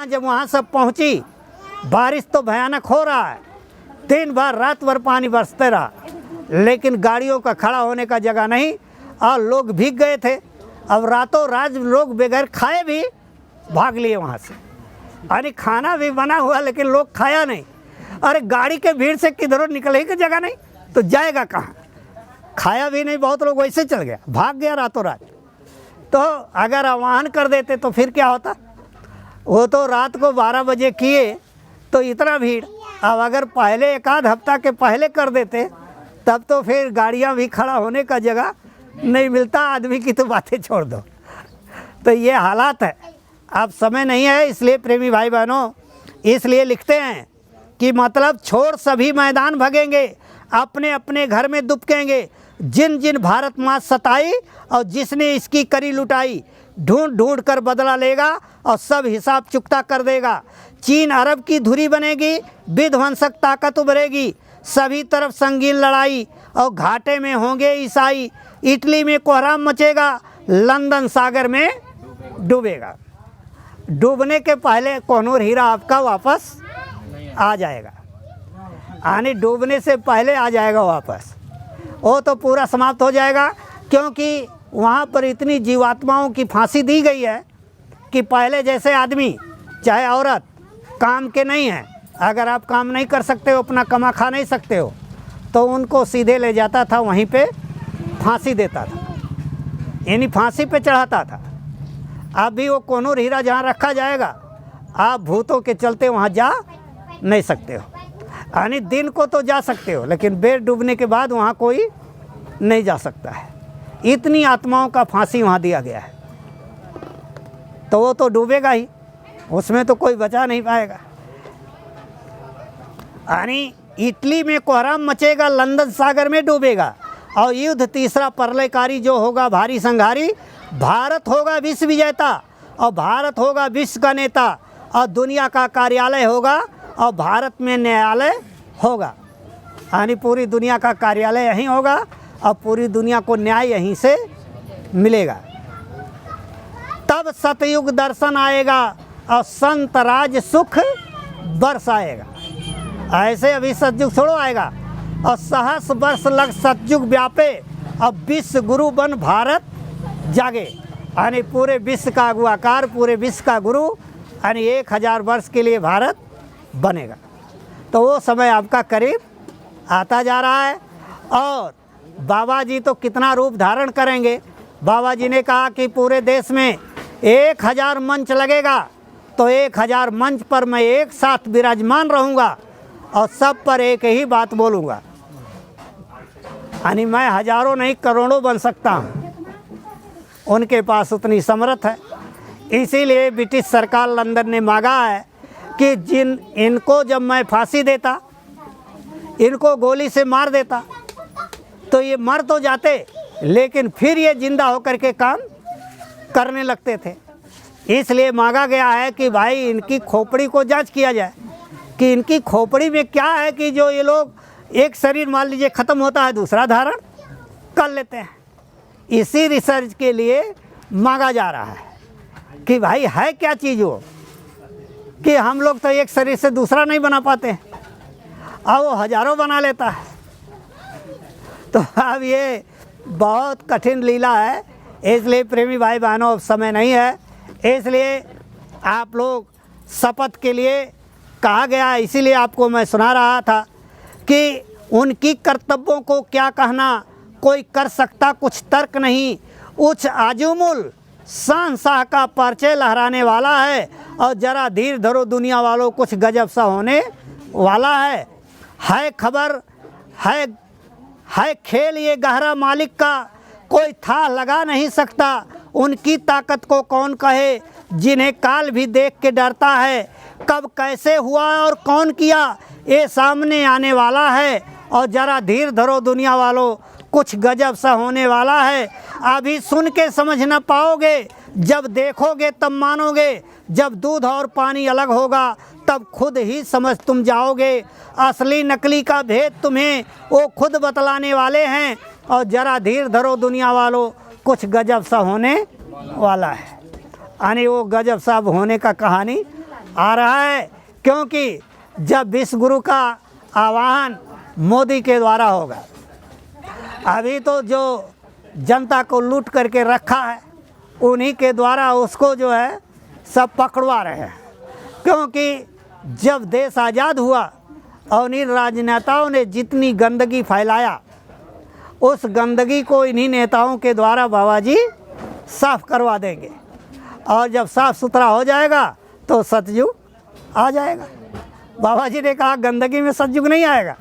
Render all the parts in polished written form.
जब वहाँ सब पहुँची, बारिश तो भयानक हो रहा है, दिन भर रात भर पानी बरसते रहा, लेकिन गाड़ियों का खड़ा होने का जगह नहीं और लोग भीग गए थे। अब रातों रात लोग बगैर खाए भी भाग लिए वहाँ से। अरे खाना भी बना हुआ लेकिन लोग खाया नहीं। अरे गाड़ी के भीड़ से किधरों निकले की जगह नहीं तो जाएगा कहाँ? खाया भी नहीं, बहुत लोग वैसे चल गया, भाग गया रातों रात। तो अगर आह्वान कर देते तो फिर क्या होता? वो तो रात को 12 बजे किए तो इतना भीड़। अब अगर पहले एक आध हफ्ता के पहले कर देते तब तो फिर गाड़ियाँ भी खड़ा होने का जगह नहीं मिलता, आदमी की तो बातें छोड़ दो। तो ये हालात है। अब समय नहीं है, इसलिए प्रेमी भाई बहनों इसलिए लिखते हैं कि मतलब छोड़ सभी मैदान भगेंगे, अपने अपने घर में दुबकेंगे। जिन जिन भारत माँ सताई और जिसने इसकी करी लुटाई, ढूंढ ढूंढ कर बदला लेगा और सब हिसाब चुकता कर देगा। चीन अरब की धुरी बनेगी, विध्वंसक ताकत उभरेगी, सभी तरफ संगीन लड़ाई और घाटे में होंगे ईसाई। इटली में कोहराम मचेगा, लंदन सागर में डूबेगा। डूबने के पहले कोहिनूर हीरा आपका वापस आ जाएगा, यानी डूबने से पहले आ जाएगा वापस। वो तो पूरा समाप्त हो जाएगा, क्योंकि वहाँ पर इतनी जीवात्माओं की फांसी दी गई है कि पहले जैसे आदमी चाहे औरत काम के नहीं हैं, अगर आप काम नहीं कर सकते हो, अपना कमा खा नहीं सकते हो, तो उनको सीधे ले जाता था, वहीं पे फांसी देता था, यानी फांसी पे चढ़ाता था। अब भी वो कोहिनूर हीरा जहाँ रखा जाएगा, आप भूतों के चलते वहाँ जा नहीं सकते हो। यानी दिन को तो जा सकते हो, लेकिन बेर डूबने के बाद वहाँ कोई नहीं जा सकता है। इतनी आत्माओं का फांसी वहाँ दिया गया है, तो वो तो डूबेगा ही, उसमें तो कोई बचा नहीं पाएगा। यानी इटली में कोहराम मचेगा, लंदन सागर में डूबेगा, और युद्ध तीसरा प्रलयकारी जो होगा भारी संघारी। भारत होगा विश्व विजेता और भारत होगा विश्व का नेता, और दुनिया का कार्यालय होगा और भारत में न्यायालय होगा। यानी पूरी दुनिया का कार्यालय यहीं होगा और पूरी दुनिया को न्याय यहीं से मिलेगा। तब सतयुग दर्शन आएगा और संत राज सुख बरस आएगा। ऐसे अभी सतयुग थोड़ो आएगा। और सहस वर्ष लग सतयुग व्यापे, अब विश्व गुरु बन भारत जागे। यानी पूरे विश्व का अगुआकार, पूरे विश्व का गुरु, यानी 1000 वर्ष के लिए भारत बनेगा। तो वो समय आपका करीब आता जा रहा है। और बाबा जी तो कितना रूप धारण करेंगे। बाबा जी ने कहा कि पूरे देश में 1000 मंच लगेगा, तो 1000 मंच पर मैं एक साथ विराजमान रहूँगा और सब पर एक ही बात बोलूँगा। यानी मैं हजारों नहीं करोड़ों बन सकता हूँ, उनके पास उतनी समर्थ है। इसीलिए ब्रिटिश सरकार लंदन ने मांगा है कि इनको जब मैं फांसी देता, इनको गोली से मार देता, तो ये मर तो जाते, लेकिन फिर ये जिंदा होकर के काम करने लगते थे। इसलिए मांगा गया है कि भाई इनकी खोपड़ी को जांच किया जाए कि इनकी खोपड़ी में क्या है कि जो ये लोग एक शरीर मान लीजिए ख़त्म होता है, दूसरा धारण कर लेते हैं। इसी रिसर्च के लिए मांगा जा रहा है कि भाई है क्या चीज़ वो कि हम लोग तो एक शरीर से दूसरा नहीं बना पाते हैं और वो हजारों बना लेता है। तो अब ये बहुत कठिन लीला है। इसलिए प्रेमी भाई बहनों अब समय नहीं है, इसलिए आप लोग शपथ के लिए कहा गया, इसीलिए आपको मैं सुना रहा था कि उनकी कर्तव्यों को क्या कहना, कोई कर सकता कुछ तर्क नहीं। उच्च आजुमुल शहंशाह का परिचय लहराने वाला है, और जरा धीर धरो दुनिया वालों, कुछ गजब सा होने वाला है खबर है खेल ये गहरा मालिक का, कोई था लगा नहीं सकता। उनकी ताकत को कौन कहे, जिन्हें काल भी देख के डरता है। कब कैसे हुआ और कौन किया, ये सामने आने वाला है, और जरा धीर धरो दुनिया वालों, कुछ गजब सा होने वाला है। अभी सुन के समझ न पाओगे, जब देखोगे तब मानोगे। जब दूध और पानी अलग होगा तब खुद ही समझ तुम जाओगे। असली नकली का भेद तुम्हें वो खुद बतलाने वाले हैं, और जरा धीर धरो दुनिया वालों, कुछ गजब सा होने वाला है। यानी वो गजब सा होने का कहानी आ रहा है, क्योंकि जब विश्व गुरु का आह्वान मोदी के द्वारा होगा। अभी तो जो जनता को लूट करके रखा है उन्हीं के द्वारा उसको जो है सब पकड़वा रहे हैं, क्योंकि जब देश आज़ाद हुआ और इन राजनेताओं ने जितनी गंदगी फैलाया उस गंदगी को इन्हीं नेताओं के द्वारा बाबा जी साफ करवा देंगे, और जब साफ सुथरा हो जाएगा तो सतयुग आ जाएगा। बाबा जी ने कहा गंदगी में सतयुग नहीं आएगा,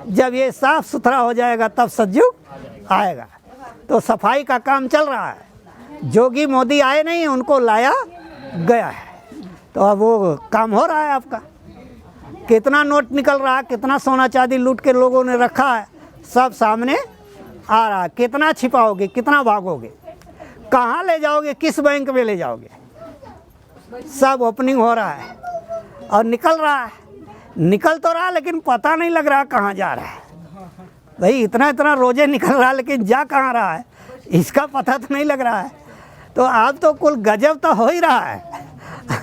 जब ये साफ सुथरा हो जाएगा तब सतयुग आएगा। तो सफाई का काम चल रहा है, जोगी मोदी आए नहीं, उनको लाया गया है। तो अब वो काम हो रहा है आपका। कितना नोट निकल रहा है, कितना सोना चांदी लूट के लोगों ने रखा है, सब सामने आ रहा है। कितना छिपाओगे, कितना भागोगे, कहाँ ले जाओगे, किस बैंक में ले जाओगे, सब ओपनिंग हो रहा है और निकल रहा है। निकल तो रहा है लेकिन पता नहीं लग रहा कहाँ जा रहा है। भाई इतना इतना रोजे निकल रहा है लेकिन जा कहाँ रहा है इसका पता तो नहीं लग रहा है। तो अब तो कुल गजब तो हो ही रहा है,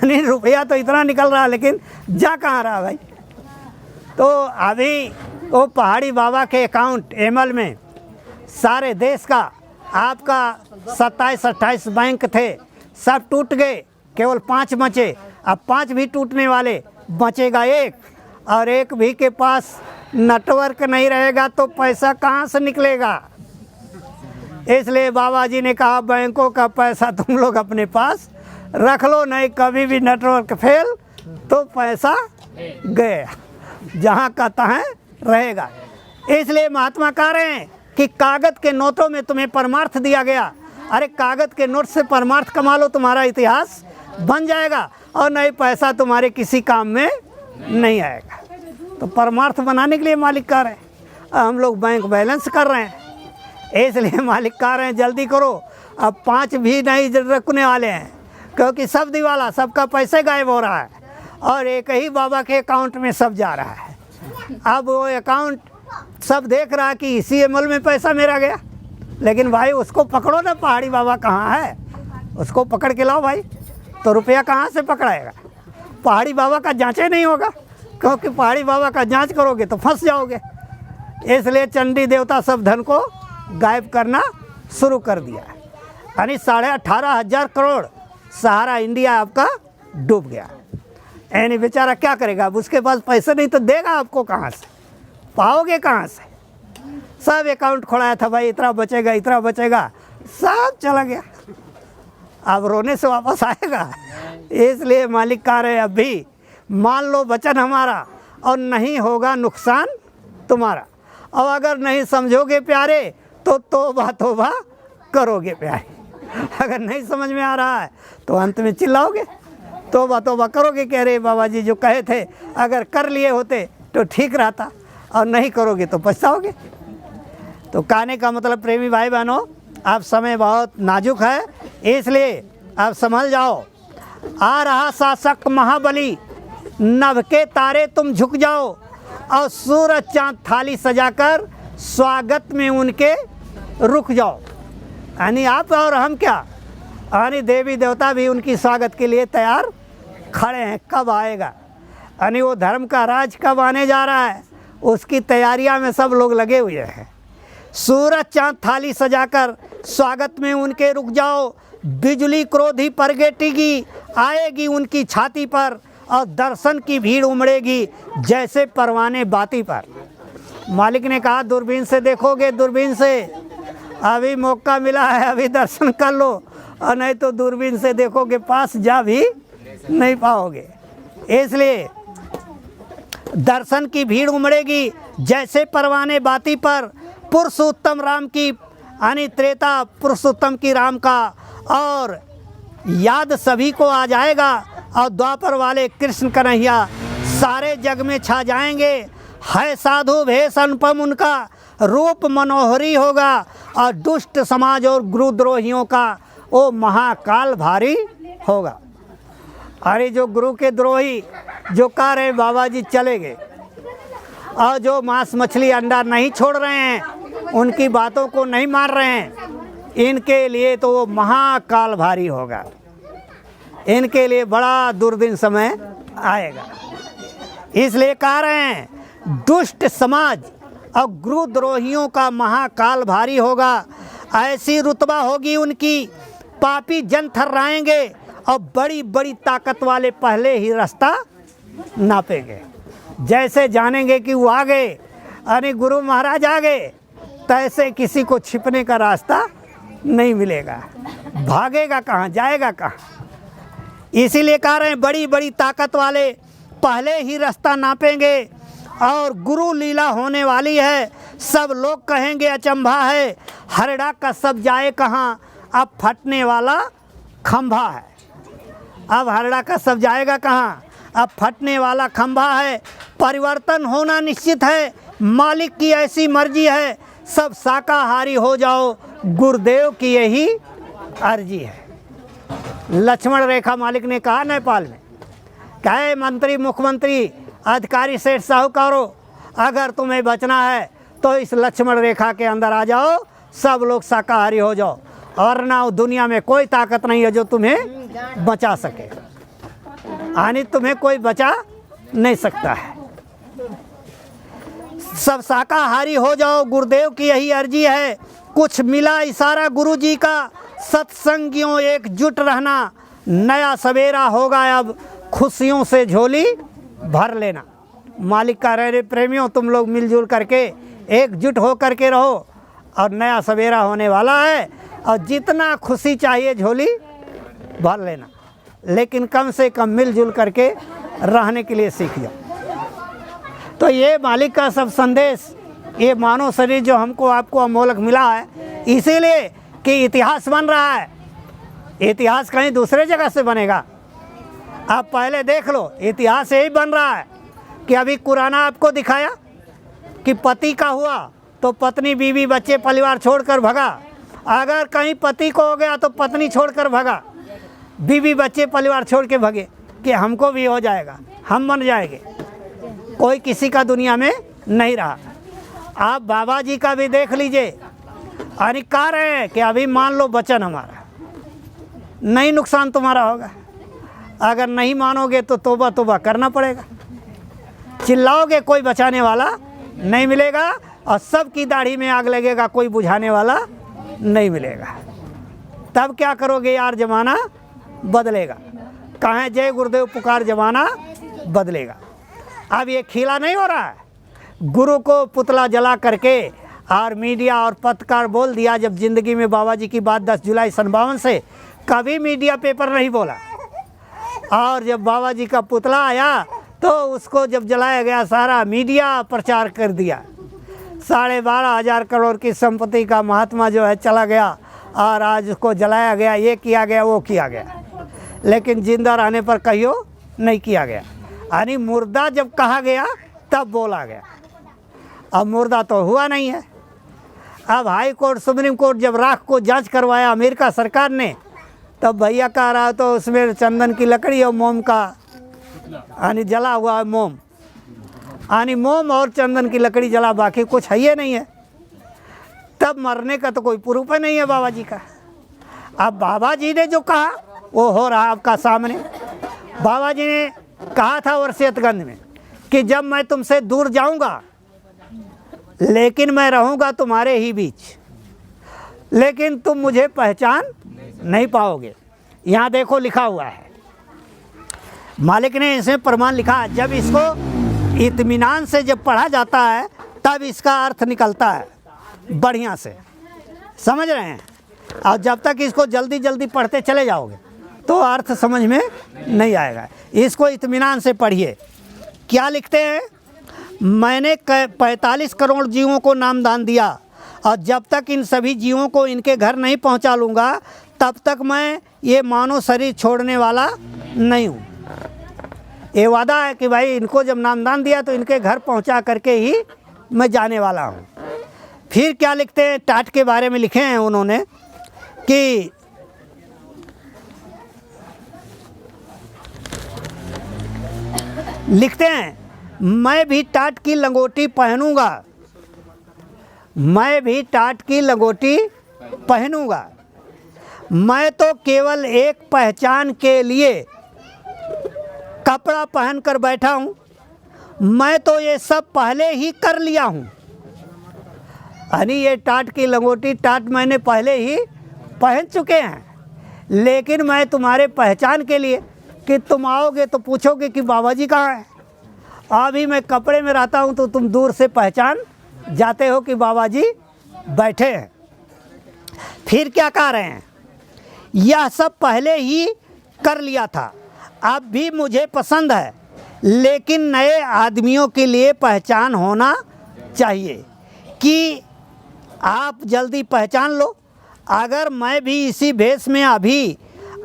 नहीं रुपया तो इतना निकल रहा है लेकिन जा कहाँ रहा भाई। तो अभी वो पहाड़ी बाबा के अकाउंट एमएल में सारे देश का आपका 27-28 बैंक थे, सब टूट गए, केवल 5 बचे। अब 5 भी टूटने वाले, बचेगा एक, और एक भी के पास नेटवर्क नहीं रहेगा तो पैसा कहाँ से निकलेगा। इसलिए बाबा जी ने कहा बैंकों का पैसा तुम लोग अपने पास रख लो, नहीं कभी भी नेटवर्क फेल तो पैसा गया, जहाँ का तहाँ रहेगा। इसलिए महात्मा कह रहे हैं कि कागज़ के नोटों में तुम्हें परमार्थ दिया गया। अरे कागज़ के नोट से परमार्थ कमा लो, तुम्हारा इतिहास बन जाएगा, और नहीं पैसा तुम्हारे किसी काम में नहीं आएगा। तो परमार्थ बनाने के लिए मालिक कह रहे हैं। हम लोग बैंक बैलेंस कर रहे हैं, इसलिए मालिक कह रहे हैं जल्दी करो। अब 5 भी नहीं रखने वाले हैं, क्योंकि सब दिवाला, सबका पैसे गायब हो रहा है और एक ही बाबा के अकाउंट में सब जा रहा है। अब वो अकाउंट सब देख रहा है कि इसी एमएल में पैसा मेरा गया, लेकिन भाई उसको पकड़ो ना, पहाड़ी बाबा कहाँ है, उसको पकड़ के लाओ भाई। तो रुपया कहाँ से पकड़ाएगा, पहाड़ी बाबा का जांचे नहीं होगा, क्योंकि पहाड़ी बाबा का जांच करोगे तो फंस जाओगे। इसलिए चंडी देवता सब धन को गायब करना शुरू कर दिया है, यानी 18,500 करोड़ सहारा इंडिया आपका डूब गया। यानी बेचारा क्या करेगा, अब उसके पास पैसे नहीं तो देगा आपको कहाँ से, पाओगे कहाँ से। सब अकाउंट खोलाया था भाई, इतना बचेगा इतना बचेगा, सब चला गया, अब रोने से वापस आएगा। इसलिए मालिक कह रहे अब भी मान लो वचन हमारा और नहीं होगा नुकसान तुम्हारा, और अगर नहीं समझोगे प्यारे तो तौबा तौबा करोगे प्यारे। अगर नहीं समझ में आ रहा है तो अंत में चिल्लाओगे, तौबा तौबा करोगे। कह रहे बाबा जी जो कहे थे अगर कर लिए होते तो ठीक रहता, और नहीं करोगे तो पछताओगे। तो कहने का मतलब प्रेमी भाई बहनों, अब समय बहुत नाजुक है, इसलिए अब संभल जाओ। आ रहा शासक महाबली, नभ के तारे तुम झुक जाओ, और सूरज चांद थाली सजाकर स्वागत में उनके रुक जाओ। यानी आप और हम क्या, यानी देवी देवता भी उनकी स्वागत के लिए तैयार खड़े हैं। कब आएगा, यानी वो धर्म का राज कब आने जा रहा है, उसकी तैयारियां में सब लोग लगे हुए हैं। सूरज चांद थाली सजाकर स्वागत में उनके रुक जाओ, बिजली क्रोधी परगेटेगी, आएगी उनकी छाती पर, और दर्शन की भीड़ उमड़ेगी जैसे परवाने बाती पर। मालिक ने कहा दूरबीन से देखोगे, दूरबीन से अभी मौका मिला है, अभी दर्शन कर लो, और नहीं तो दूरबीन से देखोगे पास जा भी नहीं पाओगे। इसलिए दर्शन की भीड़ उमड़ेगी जैसे परवाने बाती पर, पुरुषोत्तम राम की यानी त्रेता पुरुषोत्तम की राम का, और याद सभी को आ जाएगा, और द्वापर वाले कृष्ण कन्हैया सारे जग में छा जाएंगे। है साधु भेष अनुपम उनका, रूप मनोहरी होगा, और दुष्ट समाज और गुरुद्रोहियों का वो महाकाल भारी होगा। अरे जो गुरु के द्रोही जो कह रहे बाबा जी चले गए, और जो मांस मछली अंडा नहीं छोड़ रहे हैं, उनकी बातों को नहीं मार रहे हैं, इनके लिए तो वो महाकाल भारी होगा। इनके लिए बड़ा दुर्दिन समय आएगा। इसलिए कह रहे हैं दुष्ट समाज और गुरुद्रोहियों का महाकाल भारी होगा। ऐसी रुतबा होगी उनकी, पापी जन थर्राएंगे और बड़ी बड़ी ताकत वाले पहले ही रास्ता नापेंगे। जैसे जानेंगे कि वो आ गए, अरे गुरु महाराज आ गए, तैसे किसी को छिपने का रास्ता नहीं मिलेगा। भागेगा कहाँ, जाएगा कहाँ। इसीलिए कह रहे हैं बड़ी बड़ी ताकत वाले पहले ही रास्ता नापेंगे और गुरु लीला होने वाली है। सब लोग कहेंगे अचंभा है, हरड़ा का सब जाए कहाँ, अब फटने वाला खंभा है। अब हरड़ा का सब जाएगा कहाँ, अब फटने वाला खंभा है। परिवर्तन होना निश्चित है, मालिक की ऐसी मर्जी है। सब शाकाहारी हो जाओ, गुरुदेव की यही अर्जी है। लक्ष्मण रेखा मालिक ने कहा नेपाल में, कहे मंत्री मुख्यमंत्री अधिकारी सेठ साहूकारों, अगर तुम्हें बचना है तो इस लक्ष्मण रेखा के अंदर आ जाओ, सब लोग शाकाहारी हो जाओ, और ना दुनिया में कोई ताकत नहीं है जो तुम्हें बचा सके, यानी तुम्हें कोई बचा नहीं सकता है। सब शाकाहारी हो जाओ, गुरुदेव की यही अर्जी है। कुछ मिला इशारा गुरु जी का, सत्संगियों एकजुट रहना, नया सवेरा होगा अब, खुशियों से झोली भर लेना। मालिक का रहे प्रेमियों, तुम लोग मिलजुल करके एकजुट हो करके रहो, और नया सवेरा होने वाला है, और जितना खुशी चाहिए झोली भर लेना, लेकिन कम से कम मिलजुल करके रहने के लिए सीख जाओ। तो ये मालिक का सब संदेश, ये मानव शरीर जो हमको आपको अमोलक मिला है, इसीलिए कि इतिहास बन रहा है। इतिहास कहीं दूसरे जगह से बनेगा। आप पहले देख लो, इतिहास यही बन रहा है कि अभी कुराना आपको दिखाया कि पति का हुआ तो पत्नी बीवी बच्चे परिवार छोड़कर भगा, अगर कहीं पति को हो गया तो पत्नी छोड़कर भगा, बीवी बच्चे परिवार छोड़ के भगे कि हमको भी हो जाएगा, हम बन जाएंगे। कोई किसी का दुनिया में नहीं रहा। आप बाबा जी का भी देख लीजिए, अरे कह रहे हैं कि अभी मान लो वचन हमारा, नहीं नुकसान तुम्हारा होगा, अगर नहीं मानोगे तो तौबा तौबा करना पड़ेगा। चिल्लाओगे कोई बचाने वाला नहीं मिलेगा, और सबकी दाढ़ी में आग लगेगा, कोई बुझाने वाला नहीं मिलेगा। तब क्या करोगे यार, ज़माना बदलेगा। कहें जय गुरुदेव पुकार, ज़माना बदलेगा। अब ये खिला नहीं हो रहा है, गुरु को पुतला जला करके और मीडिया और पत्रकार बोल दिया। जब ज़िंदगी में बाबा जी की बात 10 जुलाई 1952 से कभी मीडिया पेपर नहीं बोला, और जब बाबा जी का पुतला आया तो उसको जब जलाया गया, सारा मीडिया प्रचार कर दिया। 12,500 करोड़ की संपत्ति का महात्मा जो है चला गया, और आज उसको जलाया गया, ये किया गया वो किया गया, लेकिन जिंदा रहने पर कहियो नहीं किया गया। यानी मुर्दा जब कहा गया तब बोला गया, अब मुर्दा तो हुआ नहीं है। अब हाई कोर्ट सुप्रीम कोर्ट जब राख को जांच करवाया अमेरिका सरकार ने, तब भैया कह रहा तो उसमें चंदन की लकड़ी और मोम का, यानी जला हुआ मोम, यानी मोम और चंदन की लकड़ी जला, बाकी कुछ है ही नहीं है। तब मरने का तो कोई प्रूफ ही नहीं है बाबा जी का। अब बाबा जी ने जो कहा वो हो रहा आपका सामने। बाबा जी ने कहा था वसीयतगंज में कि जब मैं तुमसे दूर जाऊंगा लेकिन मैं रहूंगा तुम्हारे ही बीच, लेकिन तुम मुझे पहचान नहीं पाओगे। यहाँ देखो लिखा हुआ है, मालिक ने इसमें प्रमाण लिखा। जब इसको इत्मीनान से जब पढ़ा जाता है तब इसका अर्थ निकलता है बढ़िया से, समझ रहे हैं। और जब तक इसको जल्दी जल्दी पढ़ते चले जाओगे तो अर्थ समझ में नहीं आएगा। इसको इत्मीनान से पढ़िए। क्या लिखते हैं, मैंने 45 करोड़ जीवों को नामदान दिया, और जब तक इन सभी जीवों को इनके घर नहीं पहुंचा लूँगा तब तक मैं ये मानव शरीर छोड़ने वाला नहीं हूँ। ये वादा है कि भाई इनको जब नामदान दिया तो इनके घर पहुंचा करके ही मैं जाने वाला हूँ। फिर क्या लिखते हैं, टाट के बारे में लिखे हैं उन्होंने कि लिखते हैं, मैं भी टाट की लंगोटी पहनूंगा, मैं भी टाट की लंगोटी पहनूंगा, मैं तो केवल एक पहचान के लिए कपड़ा पहन कर बैठा हूँ, मैं तो ये सब पहले ही कर लिया हूँ। यानी ये टाट की लंगोटी टाट मैंने पहले ही पहन चुके हैं, लेकिन मैं तुम्हारे पहचान के लिए कि तुम आओगे तो पूछोगे कि बाबा जी कहाँ हैं। अभी मैं कपड़े में रहता हूँ तो तुम दूर से पहचान जाते हो कि बाबा जी बैठे हैं। फिर क्या कह रहे हैं, यह सब पहले ही कर लिया था, अब भी मुझे पसंद है, लेकिन नए आदमियों के लिए पहचान होना चाहिए कि आप जल्दी पहचान लो। अगर मैं भी इसी भेष में अभी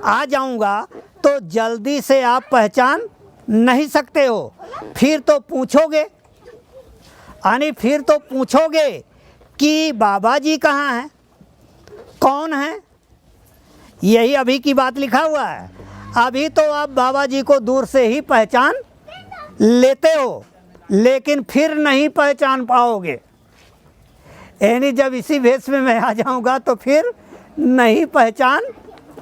आ जाऊंगा तो जल्दी से आप पहचान नहीं सकते हो। फिर तो पूछोगे, यानी फिर तो पूछोगे कि बाबा जी कहाँ हैं, कौन हैं। यही अभी की बात लिखा हुआ है। अभी तो आप बाबा जी को दूर से ही पहचान लेते हो, लेकिन फिर नहीं पहचान पाओगे। यानी जब इसी भेष में मैं आ जाऊंगा तो फिर नहीं पहचान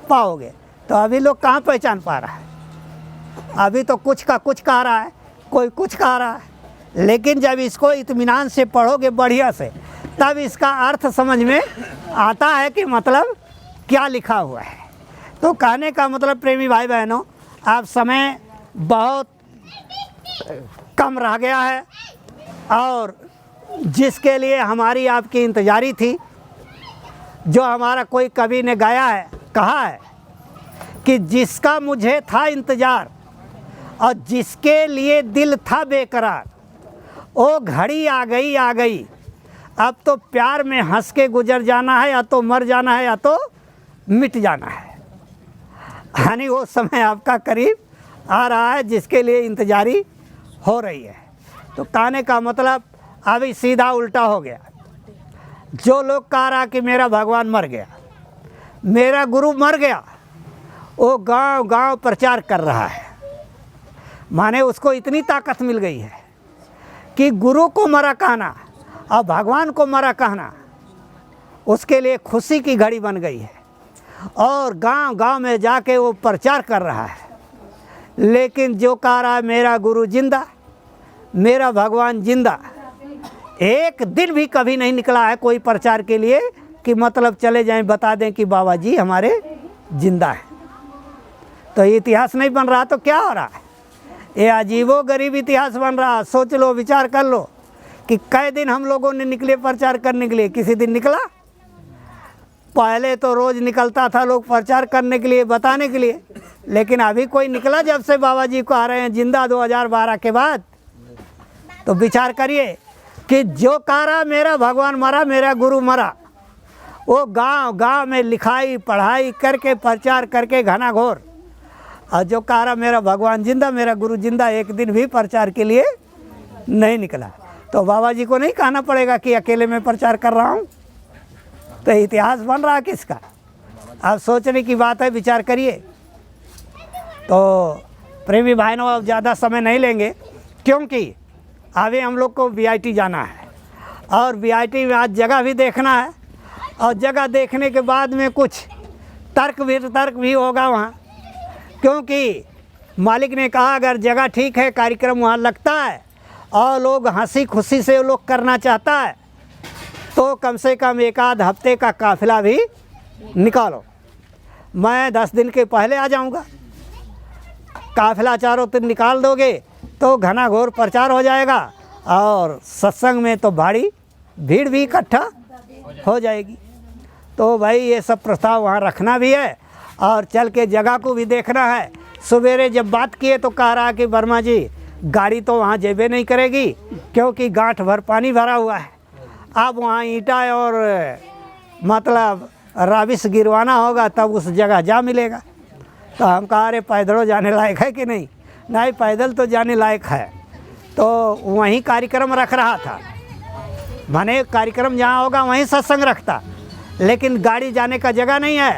पाओगे। तो अभी लोग कहाँ पहचान पा रहा है, अभी तो कुछ का कुछ कह रहा है, कोई कुछ कह रहा है। लेकिन जब इसको इत्मीनान से पढ़ोगे बढ़िया से, तब इसका अर्थ समझ में आता है कि मतलब क्या लिखा हुआ है। तो कहने का मतलब प्रेमी भाई बहनों, अब समय बहुत कम रह गया है और जिसके लिए हमारी आपकी इंतजारी थी, जो हमारा कोई कवि ने गाया है, कहा है कि जिसका मुझे था इंतज़ार और जिसके लिए दिल था बेकरार, ओ घड़ी आ गई, अब तो प्यार में हंस के गुजर जाना है, या तो मर जाना है या तो मिट जाना है। यानी वो समय आपका करीब आ रहा है जिसके लिए इंतजारी हो रही है। तो कहने का मतलब अभी सीधा उल्टा हो गया। जो लोग कह रहा कि मेरा भगवान मर गया, मेरा गुरु मर गया, वो गांव गांव प्रचार कर रहा है। माने उसको इतनी ताकत मिल गई है कि गुरु को मरा कहना और भगवान को मरा कहना उसके लिए खुशी की घड़ी बन गई है, और गांव गांव में जाके वो प्रचार कर रहा है। लेकिन जो कह रहा है मेरा गुरु जिंदा, मेरा भगवान जिंदा, एक दिन भी कभी नहीं निकला है कोई प्रचार के लिए कि मतलब चले जाएं बता दें कि बाबा जी हमारे जिंदा हैं। तो ये इतिहास नहीं बन रहा तो क्या हो रहा है, ये अजीबो गरीब इतिहास बन रहा। सोच लो, विचार कर लो कि कई दिन हम लोगों ने निकले प्रचार करने के लिए, किसी दिन निकला? पहले तो रोज़ निकलता था लोग प्रचार करने के लिए, बताने के लिए, लेकिन अभी कोई निकला जब से बाबा जी को आ रहे हैं जिंदा 2012 के बाद? तो विचार करिए कि जो कह रहा मेरा भगवान मरा, मेरा गुरु मरा, वो गांव गांव में लिखाई पढ़ाई करके प्रचार करके घना घोर, और जो कह रहा मेरा भगवान जिंदा, मेरा गुरु जिंदा, एक दिन भी प्रचार के लिए नहीं निकला। तो बाबा जी को नहीं कहना पड़ेगा कि अकेले में प्रचार कर रहा हूँ। तो इतिहास बन रहा किसका? अब सोचने की बात है, विचार करिए। तो प्रेमी भाइयों, अब ज़्यादा समय नहीं लेंगे क्योंकि अभी हम लोग को VIT जाना है, और VIT में आज जगह भी देखना है, और जगह देखने के बाद में कुछ तर्क भी होगा वहाँ, क्योंकि मालिक ने कहा अगर जगह ठीक है, कार्यक्रम वहाँ लगता है और लोग हंसी खुशी से लोग करना चाहता है, तो कम से कम एक आध हफ्ते का काफिला भी निकालो। मैं 10 दिन के पहले आ जाऊँगा, काफिला चारों दिन निकाल दोगे तो घना घोर प्रचार हो जाएगा, और सत्संग में तो भारी भीड़ भी इकट्ठा हो जाएगी। तो भाई ये सब प्रस्ताव वहाँ रखना भी है, और चल के जगह को भी देखना है। सवेरे जब बात किए तो कह रहा कि वर्मा जी गाड़ी तो वहाँ जेबे नहीं करेगी क्योंकि गांठ भर पानी भरा हुआ है, अब वहाँ ईंटा और मतलब राबिस गिरवाना होगा तब उस जगह जा मिलेगा। तो हम कहा अरे पैदल जाने लायक है कि नहीं? नहीं, पैदल तो जाने लायक है। तो वहीं कार्यक्रम रख रहा था, माने कार्यक्रम जहाँ होगा वहीं सत्संग रखता, लेकिन गाड़ी जाने का जगह नहीं है,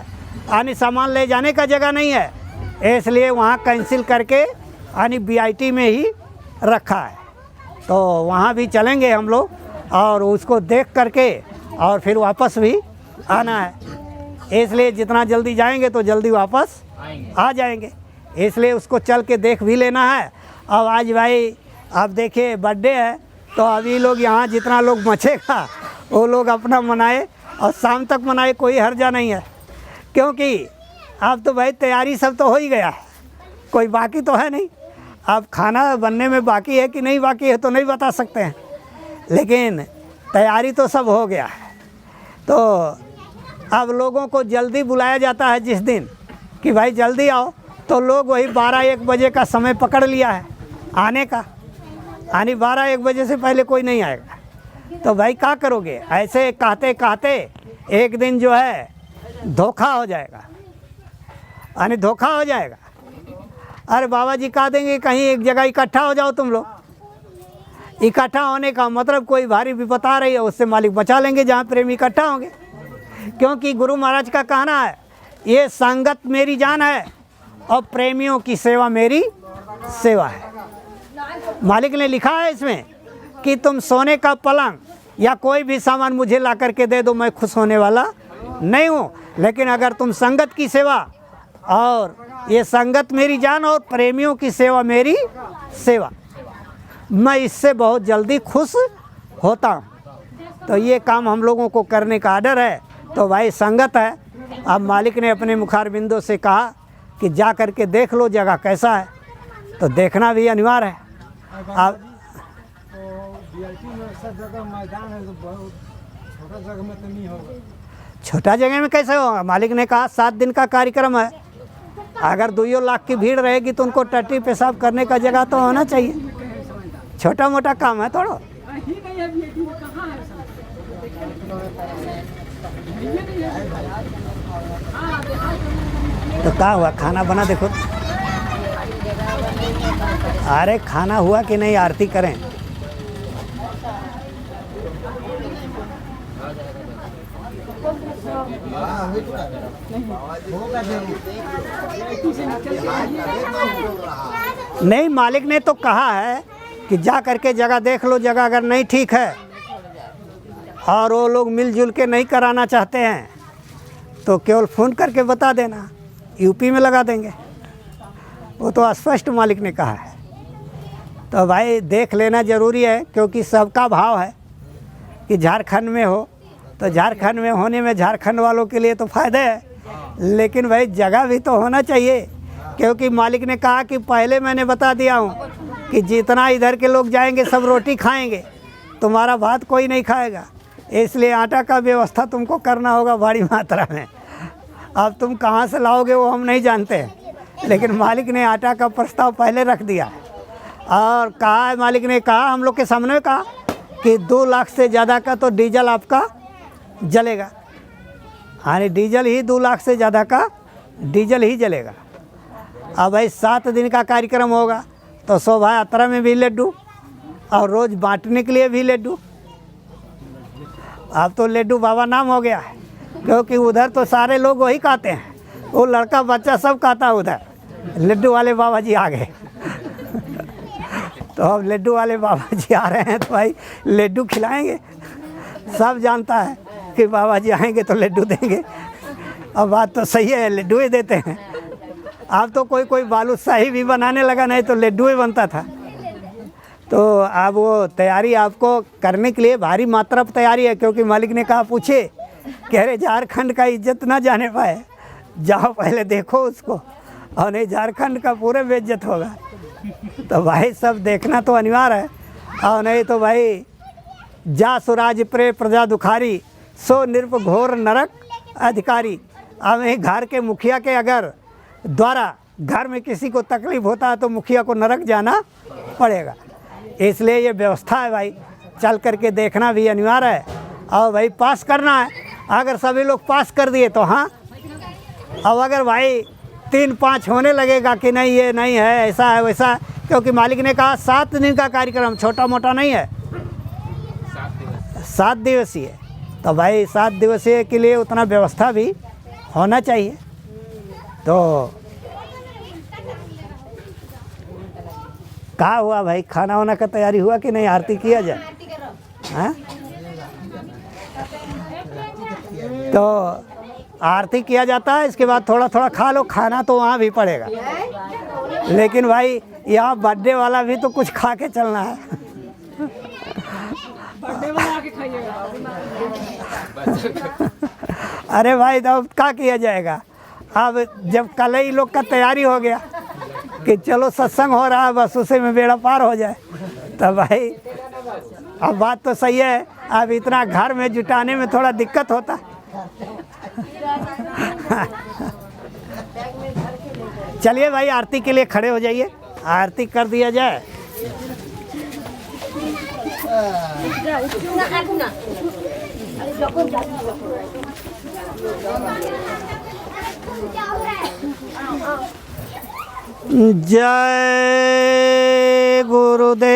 यानी सामान ले जाने का जगह नहीं है, इसलिए वहाँ कैंसिल करके यानी VIT में ही रखा है। तो वहाँ भी चलेंगे हम लोग, और उसको देख करके और फिर वापस भी आना है, इसलिए जितना जल्दी जाएंगे तो जल्दी वापस आ जाएंगे। इसलिए उसको चल के देख भी लेना है। अब आज भाई आप देखिए बर्थडे है, तो अभी लोग यहाँ जितना लोग मचेगा वो लोग अपना मनाए और शाम तक मनाए, कोई हर्जा नहीं है। क्योंकि अब तो भाई तैयारी सब तो हो ही गया है, कोई बाकी तो है नहीं। अब खाना बनने में बाकी है कि नहीं बाकी है तो नहीं बता सकते हैं, लेकिन तैयारी तो सब हो गया है। तो अब लोगों को जल्दी बुलाया जाता है जिस दिन कि भाई जल्दी आओ, तो लोग वही 12-1 बजे का समय पकड़ लिया है आने का। यानी 12-1 बजे से पहले कोई नहीं आएगा। तो भाई क्या करोगे? ऐसे कहते कहते एक दिन जो है धोखा हो जाएगा, यानी धोखा हो जाएगा। अरे बाबा जी कह देंगे कहीं एक जगह इकट्ठा हो जाओ तुम लोग। इकट्ठा होने का मतलब कोई भारी विपत आ रही है, उससे मालिक बचा लेंगे जहाँ प्रेमी इकट्ठा होंगे। क्योंकि गुरु महाराज का कहना है ये संगत मेरी जान है और प्रेमियों की सेवा मेरी सेवा है। मालिक ने लिखा है इसमें कि तुम सोने का पलंग या कोई भी सामान मुझे ला करके दे दो, मैं खुश होने वाला नहीं हूँ। लेकिन अगर तुम संगत की सेवा, और ये संगत मेरी जान और प्रेमियों की सेवा मेरी सेवा, मैं इससे बहुत जल्दी खुश होता हूँ। तो ये काम हम लोगों को करने का आर्डर है। तो भाई संगत है। अब मालिक ने अपने मुखारबिंदों से कहा कि जा करके देख लो जगह कैसा है, तो देखना भी अनिवार्य है। अब मैदान है तो बहुत छोटा जगह में तो नहीं होगा। छोटा जगह में कैसे होगा? मालिक ने कहा 7 दिन का कार्यक्रम है। अगर 2 लाख की भीड़ रहेगी तो उनको टट्टी पेशाब करने का जगह तो होना चाहिए। छोटा मोटा काम है थोड़ा। तो क्या हुआ? खाना बना देखो। अरे खाना हुआ कि नहीं? आरती करें। नहीं, मालिक ने तो कहा है कि जा करके जगह देख लो। जगह अगर नहीं ठीक है और वो लोग मिलजुल के नहीं कराना चाहते हैं तो केवल फ़ोन करके बता देना, यूपी में लगा देंगे। वो तो स्पष्ट मालिक ने कहा है। तो भाई देख लेना ज़रूरी है, क्योंकि सबका भाव है कि झारखंड में हो, तो झारखंड में होने में झारखंड वालों के लिए तो फ़ायदा है, लेकिन भाई जगह भी तो होना चाहिए। क्योंकि मालिक ने कहा कि पहले मैंने बता दिया हूँ कि जितना इधर के लोग जाएंगे सब रोटी खाएंगे, तुम्हारा भात कोई नहीं खाएगा। इसलिए आटा का व्यवस्था तुमको करना होगा बड़ी मात्रा में। अब तुम कहाँ से लाओगे वो हम नहीं जानते हैं, लेकिन मालिक ने आटा का प्रस्ताव पहले रख दिया है। और कहा है, मालिक ने कहा हम लोग के सामने कहा कि 2 लाख से ज़्यादा का तो डीजल आपका जलेगा। हाँ, डीजल ही 2 लाख से ज़्यादा का डीजल ही जलेगा। अब भाई 7 दिन का कार्यक्रम होगा तो शोभा यात्रा में भी लड्डू और रोज़ बांटने के लिए भी लड्डू। अब तो लड्डू बाबा नाम हो गया है, क्योंकि उधर तो सारे लोग वही खाते हैं, वो लड़का बच्चा सब खाता है उधर। लड्डू वाले बाबा जी आ गए। तो अब लड्डू वाले बाबा जी आ रहे हैं तो भाई लड्डू खिलाएंगे। सब जानता है कि बाबा जी आएंगे तो लड्डू देंगे। अब बात तो सही है, लड्डू ही देते हैं। अब तो कोई कोई बालूशाही भी बनाने लगा, नहीं तो लड्डू ही बनता था। तो अब वो तैयारी आपको करने के लिए भारी मात्रा पर तैयारी है, क्योंकि मालिक ने कहा पूछे कह रहे झारखंड का इज्जत ना जाने पाए, जाओ पहले देखो उसको, और नहीं झारखंड का पूरे बेइज्जत होगा। तो भाई सब देखना तो अनिवार्य है, और नहीं तो भाई जा सुराज प्रे प्रजा दुखारी, सो निरप घोर नरक अधिकारी। अब एक घर के मुखिया के अगर द्वारा घर में किसी को तकलीफ होता है तो मुखिया को नरक जाना पड़ेगा। इसलिए ये व्यवस्था है भाई, चल करके देखना भी अनिवार्य है। और भाई पास करना है, अगर सभी लोग पास कर दिए तो हाँ। अब अगर भाई 3-5 होने लगेगा कि नहीं ये नहीं है, ऐसा है वैसा है, क्योंकि मालिक ने कहा 7 दिन का कार्यक्रम, छोटा मोटा नहीं है, 7 दिवसीय। तो भाई 7 दिवसीय के लिए उतना व्यवस्था भी होना चाहिए। तो क्या हुआ भाई, खाना वाना का तैयारी हुआ कि नहीं? आरती किया जाए। हाँ, तो आरती किया जाता है, इसके बाद थोड़ा थोड़ा खा लो, खाना तो वहाँ भी पड़ेगा। लेकिन भाई यहाँ बर्थडे वाला भी तो कुछ खा के चलना है। बर्थडे बना के खाइएगा। अरे भाई तो अब क्या किया जाएगा। अब जब कल ही लोग का तैयारी हो गया कि चलो सत्संग हो रहा है, बस उसी में बेड़ा पार हो जाए, तो भाई अब बात तो सही है। अब इतना घर में जुटाने में थोड़ा दिक्कत होता है। चलिए भाई आरती के लिए खड़े हो जाइए, आरती कर दिया जाए। जय गुरुदेव,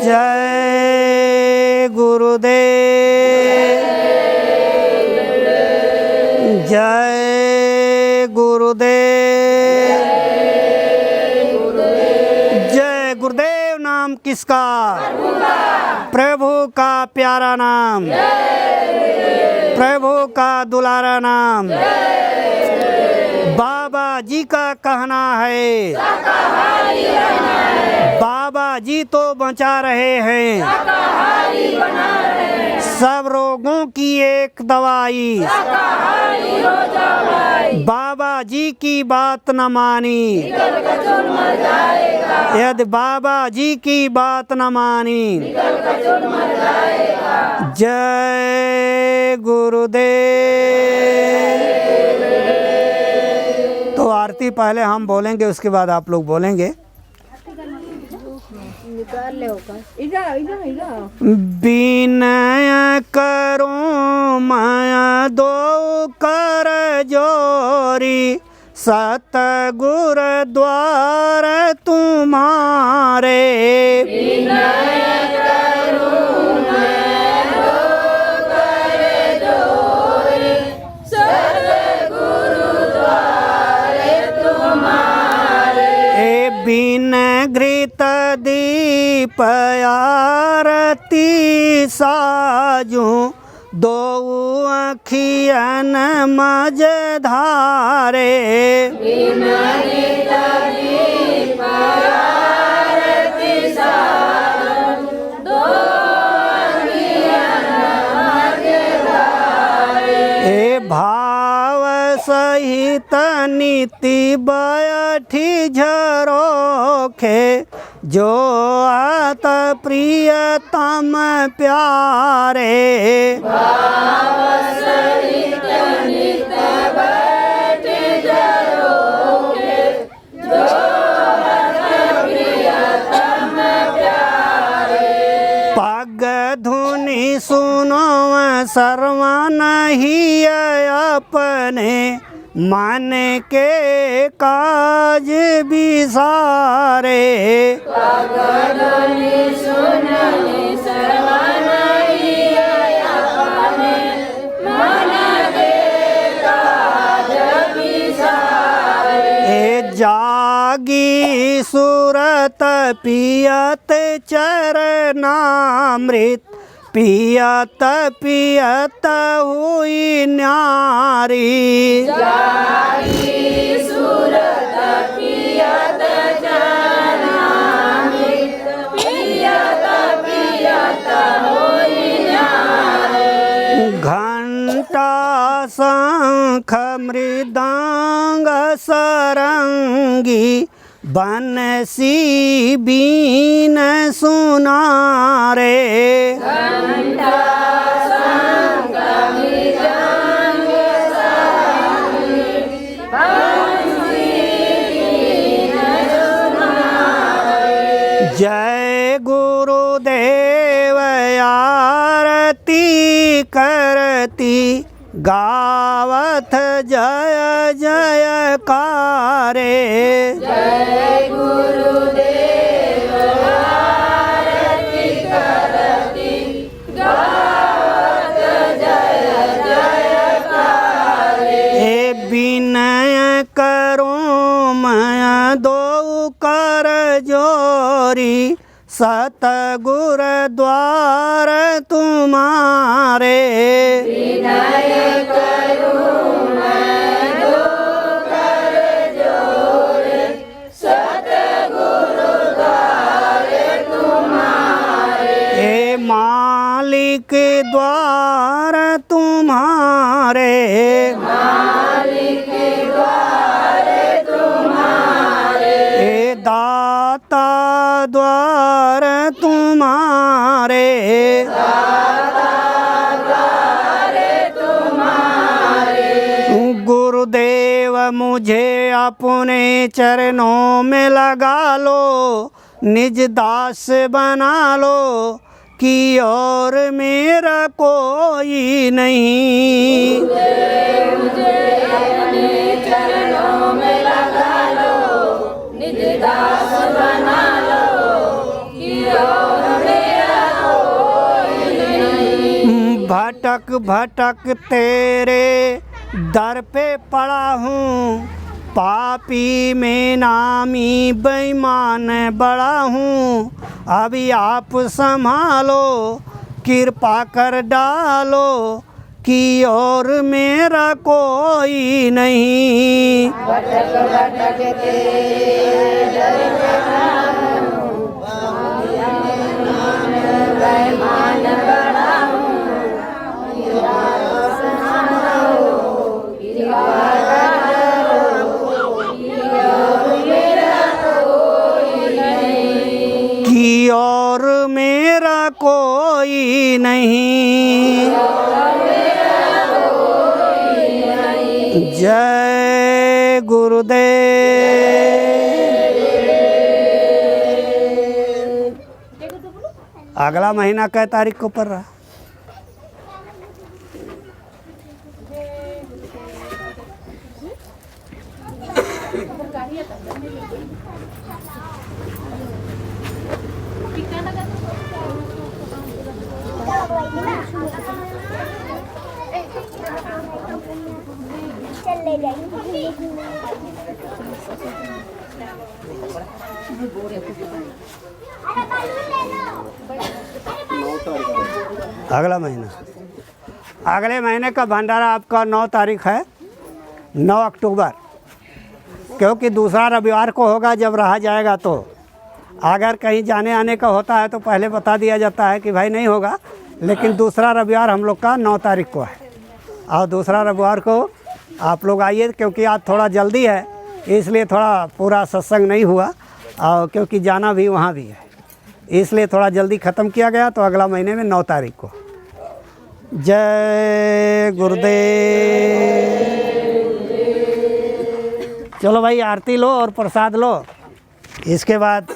जय गुरुदेव, जय गुरुदेव, जय गुरुदेव। नाम किसका? प्रभु का प्यारा नाम, प्रभु का दुलारा नाम। बाबा जी का कहना है, बाबा जी तो बचा रहे हैं सब रोगों की एक दवाई। बाबा जी की बात न मानी, यदि बाबा जी की बात न मानी। जय गुरुदेव। तो आरती पहले हम बोलेंगे, उसके बाद आप लोग बोलेंगे। विनय करो माया दो कर जोरी, सतगुर द्वार तुम्हारे। बिन घृत दीप आरती साजू, दो अखियन मझधारे। ए भाव सहित नीति बैठी झरोखे, जो आत प्रियतम प्यारे। पग धुनि सुनो सर्वा नहीं अपने, मन के काज बिसारे। ए जागी सूरत पियत चरनामृत, पियत पियत हुई न्यारी। घंटा शंख मृदंग सरंगी, बंसी बीन सुनारे। जय गुरुदेव आरती करती, गावत जय जयकारे। जय गुरुदेव आरती करती, गावत जय जयकारे। ए विनय करो मैं दो कर जोरी, सतगुर द्वार तुम्हारे। विनय करूं मैं द्वार तुम्हारे, हे दाता द्वार तुम्हारे, गुरुदेव मुझे अपने चरणों में लगा लो, निज दास बना लो, कि और मेरा कोई नहीं। मुझे अपने चरणों में लगा लो, निज दास बना लो, कि और मेरा कोई नहीं। भटक भटक तेरे दर पे पड़ा हूँ, पापी में नामी बेईमान बड़ा हूँ, अभी आप संभालो, कृपा कर डालो, कि और मेरा कोई नहीं। भटक भटक तेरे दर पे पड़ा हूँ, बेईमान बड़ा हूँ, कि और मेरा कोई नहीं। जय गुरुदेव। अगला महीना कै तारीख को पड़ रहा? चल ले जाएंगे। अगला महीना, अगले महीने का भंडारा आपका 9 तारीख है, 9 अक्टूबर, क्योंकि दूसरा रविवार को होगा जब रहा जाएगा। तो अगर कहीं जाने आने का होता है तो पहले बता दिया जाता है कि भाई नहीं होगा, लेकिन दूसरा रविवार हम लोग का 9 तारीख को है। और दूसरा रविवार को आप लोग आइए, क्योंकि आज थोड़ा जल्दी है, इसलिए थोड़ा पूरा सत्संग नहीं हुआ, और क्योंकि जाना भी वहाँ भी है, इसलिए थोड़ा जल्दी ख़त्म किया गया। तो अगला महीने में 9 तारीख को। जय गुरुदेव। चलो भाई, आरती लो और प्रसाद लो, इसके बाद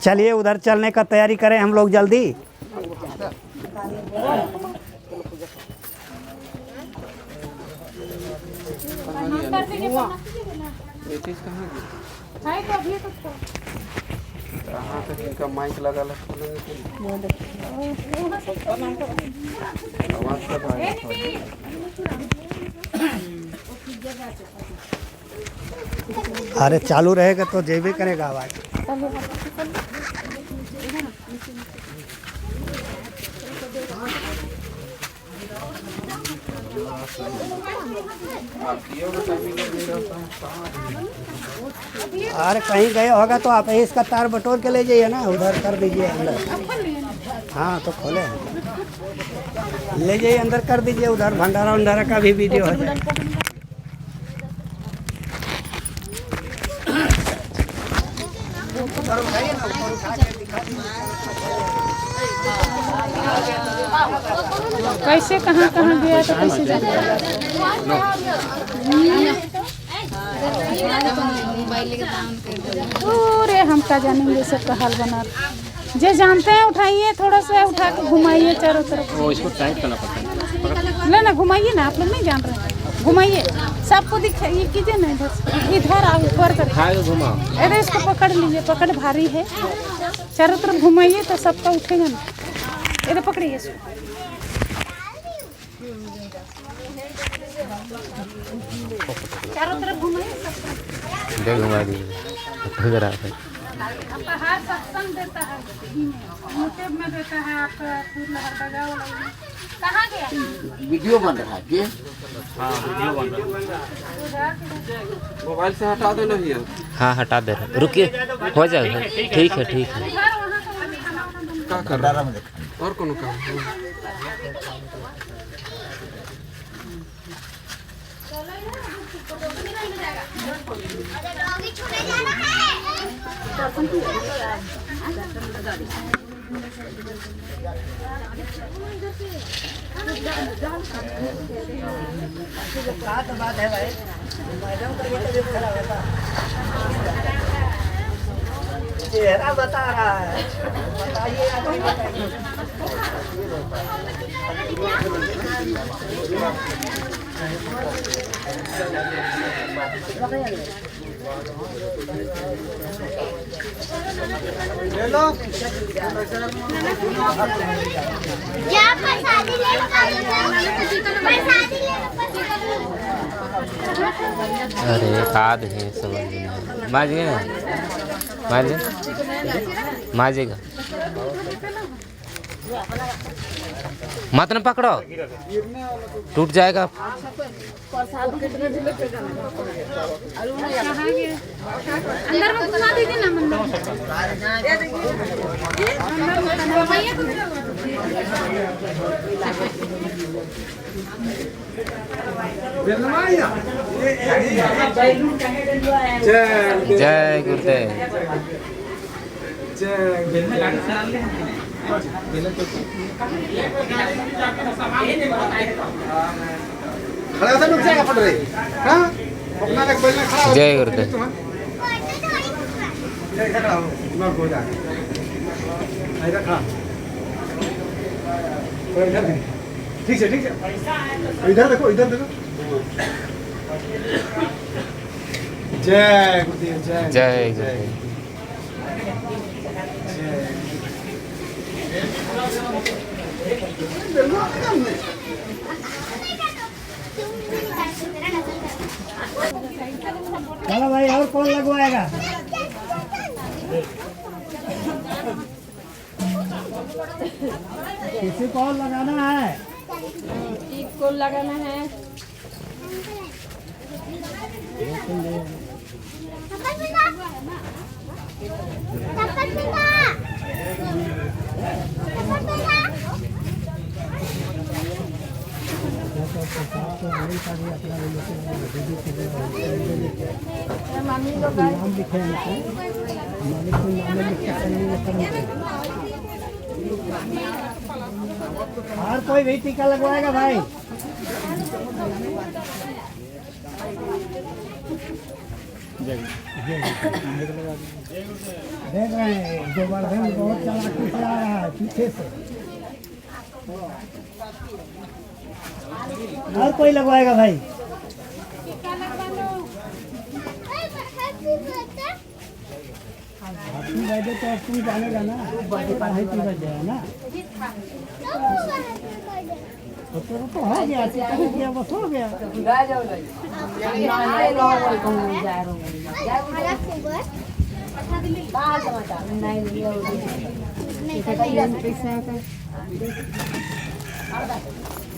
चलिए उधर चलने का तैयारी करें हम लोग जल्दी। माइक लगा अरे चालू रहेगा तो जेबे करेगा आवाज़। अरे कहीं गए होगा तो आप इसका तार बटोर के ले जाइए ना, उधर कर दीजिए अंदर। हाँ तो खोले हैं, ले जाइए अंदर कर दीजिए, उधर भंडारा वंडारा का भी वीडियो हो जाए। कैसे कहाँ कहाँ गया तो कैसे जाता अरे हम क्या जानेंगे सबका हाल बना। जे जानते हैं उठाइए, थोड़ा सा उठा के घुमाइए चारों तरफ। इसको टाइट करना पड़ता है। ले ना घुमाइए ना, आप लोग नहीं जान रहे, घुमाइए सबको दिखाइए, कीजिए ना इधर आओ ऊपर कर घुमा। अरे इसको पकड़ लीजिए, पकड़ भारी है, चारों तरफ घुमाइए तो सबका उठेगा ना। इधर पकड़िए इसको। चारों तरफ घुमाइए, घुमा दीजिए। आपका हर सत्संग देता है, यूट्यूब में देता है आपका कहाँ गया? वीडियो बन रहा है जी। हाँ वीडियो बन रहा है। मोबाइल से हटा देना भैया। हाँ हटा दे रहे, रुकिए हो जाएगा। ठीक है ठीक है। इधर वहाँ क्या कर रहा है और कौन काम है? क्या तो बात है भाई, मैडम का भी तबीयत खराब है, चेहरा बता रहा है, बताइए आप ही बताइए। ले लो या प्रसादी ले लो, प्रसादी ले लो। अरे खाद है समझ में माजेगा माजेगा मत न पकड़ो टूट जाएगा। अंदर में घुमा दीजिए ना मंदिर। जय गुरुदेव। खड़ा होता नुक जाएगा पड़ रही हाँ अपना लग बोलना खड़ा हो जय गुरुदेव। जय खड़ा हो ना हो जा इधर खड़ा इधर ठीक है इधर देखो जय गुरुदेव जय जय गुरुदेव। चलो भाई, और कौन लगवाएगा? किसी को और लगाना है? को लगाना है। नाम लिखे हैं, और कोई भी टीका लगवाएगा भाई? देख रहे हैं गोवर्धन बहुत चालाकी से आ रहा है पीछे से। और कोई लगवाएगा भाई? हैप्पी बर्थडे तो अब तुम जानेगा ना, हैप्पी बर्थडे है ना, तो हो गया, कहीं किया बस हो गया।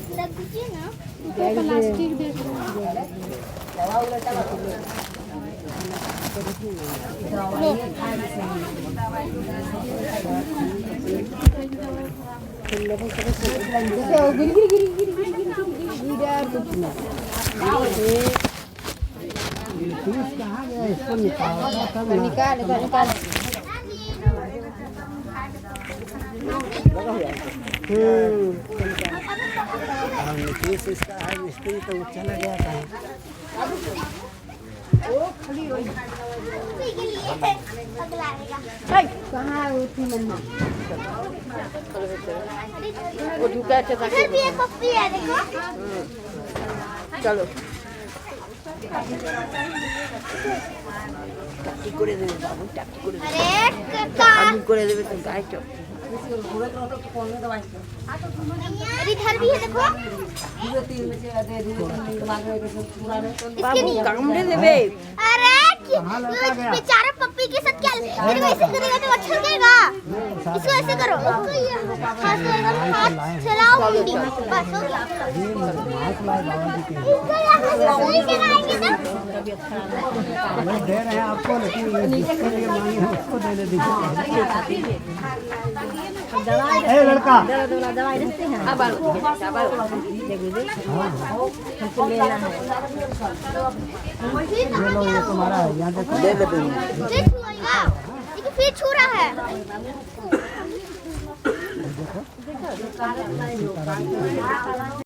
प्लास्टिक दे कहाँ गया, इसको निकाल। नीतीश इसका है मिस्त्री, तो वो चला गया था। कहाँ उठी मम्मा? वो झुका के इधर भी एक पप्पी है देखो। चलो टाकी करे देवे बाबू, टाकी करे देवे। अरे टाकी करे देवे तुम गाय चो। इधर भी है देखो। बाबू काम दे देवे। अरे बेचारा पप्पी के साथ क्या फिर वैसे करेगा तो अच्छा लगेगा। इसको ऐसे करो, हाथ चलाओ मुंडी, बस हो गया। दे रहे हैं आपको, लेकिन जिसको लिए मांगे हैं उसको दे दीजिए। ए लड़का ये तुम्हारा है, यहाँ देखो। फिर छुएगा, देखिए फिर छू रहा है।